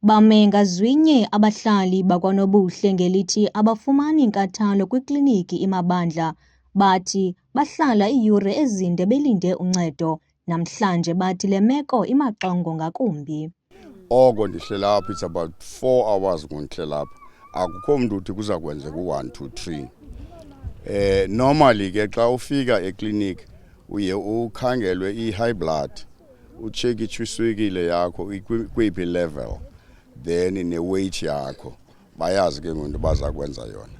Bamenga zwinye abahlali bakwaNobuhle ngelithi abafumani nkathalo kwikliniki iMabandla. Bathi bahlala iiyure ezinde belinde uncedo. Namhlanje bathi le meko imaxongo ngakumbi. Oko ndihlela apha, it's about 4 hours ngondihlela apha. Akukho mntu uthi kuza kwenzeka u-1, 2, 3. Normally ke xa ufika ekliniki uye ukhangelwe i-high blood, ucheke iswekile yakho kwiphi level, then ne-weight yakho. Bayazi ke ngoku baza kwenza yona.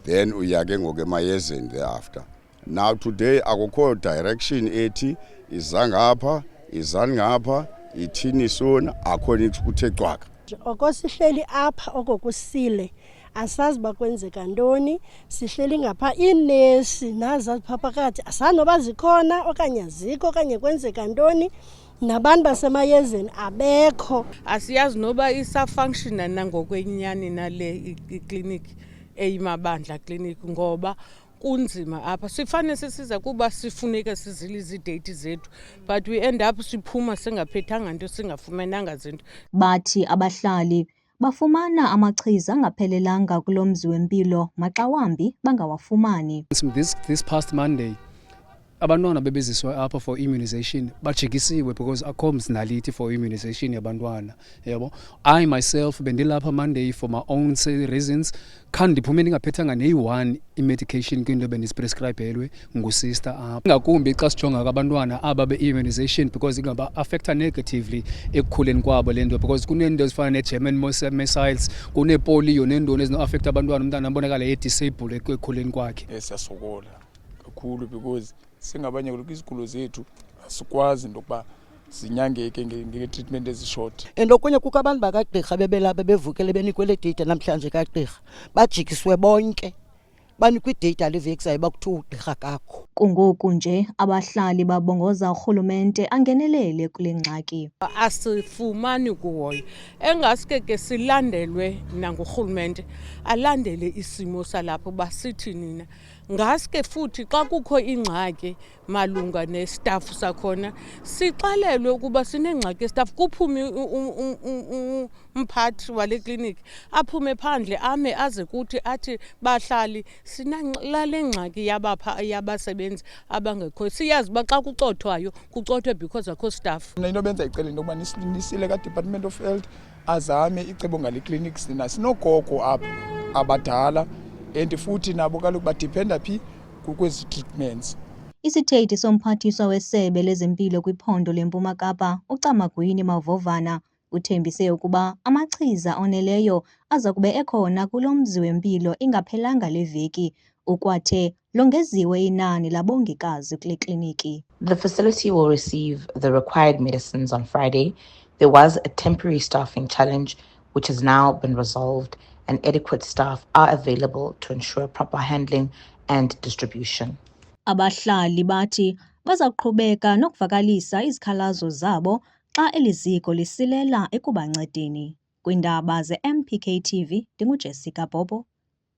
Then uya ke ngoku emayezeni thereafter. Now today akukho direction ethi iza ngapha, izani ngapha, ithini sona, akho nithi kuthe cwaka. Oko sihleli apha oko kusile, asazi bakwenzeka ntoni, sihleli ngapha iinesi nazazi phaa phakathi asanoba zikhona okanye azikho okanye kwenzeka ntoni, nabantu basemayezeni abekho. Asiyazi noba isafunctiona nangokwenyani nale ikliniki eyiMabandla kliniki ngoba kunzima apha. Sifane sisiza kuba sifuneka sizile izidate zethu, but we end up siphuma singaphethanga nto, singafumenanga zinto. Bathi abahlali bafumana amachiza angaphelelanga kulo mzi wempilo maxa wambi bangawafumani. This past Monday abantwana bebeziswa apha for immunization bajikisiwe because akho mzinalithi for immunization yabantwana, yabo. I myself bendilapha Monday for my own reasons, khange ndiphume ndingaphethanga neyi-1 i-medication kwinto bendisiprescribelwe ngusister apha. Ngakumbi xa sijonga abantwana aba be-immunization because ingaba-affecta negatively ekukhuleni kwabo le nto, because kuneento ezifana ne-German measles, kuneepoliyo neentoni ezino-affecta abantwana, umntana abonakala e-disable ekukhuleni kwakhe. Siyasokola kakhulu because singabanye kwizigulo zethu asikwazi into yokuba zinyangeke nge-treatment ezishort. And okunye kukho abantu bakagqirha bebelapha bevukele benikwe le date namhlanje kagqirha bajikiswe bonke, banikwe idate aliveki zayo bakuthiwa ugqirha kakho. Kungoku nje abahlali babongoza urhulumente angenelele kule ngxaki. Asifumani kuhoyo, engaske ke silandelwe nangurhulumente, alandele isimo salapho basithi nina. Ngaske futhi xa kukho ingxaki malunga nestaff sakhona sixalelwe ukuba sinengxaki yestaff, kuphume umphathi wale kliniki aphume phandle ame aze kuthi athi bahlali sinalale ngxaki yabasebenzi abangekho. Siyazi uba xa kucothwayo kucothwe because akho staff. Into benza icele into yokuba nisile ka-Department of Health azame icebo ngale kliniki. Sinogogo apha abadala and futhi nabo kaloku badipenda phi kwezi treatments. Isithethi somphathiswa wesebe lezempilo kwiphondo leMpuma Kapa, uCamagwini Mavovana, uthembise ukuba amachiza oneleyo aza kube ekhona kulo mzi wempilo ingaphelanga le veki, ukwathe longeziwe inani labongikazi kule kliniki. The facility will receive the required medicines on Friday. There was a temporary staffing challenge which has now been resolved, and adequate staff are available to ensure proper handling and distribution. Abahlali bathi bazaqhubeka nokuvakalisa izikhalazo zabo xa eliziko lisilela ekubancedeni. Kwiindaba ze-MPK TV, ndinguJessica Bobo,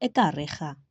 eKarega.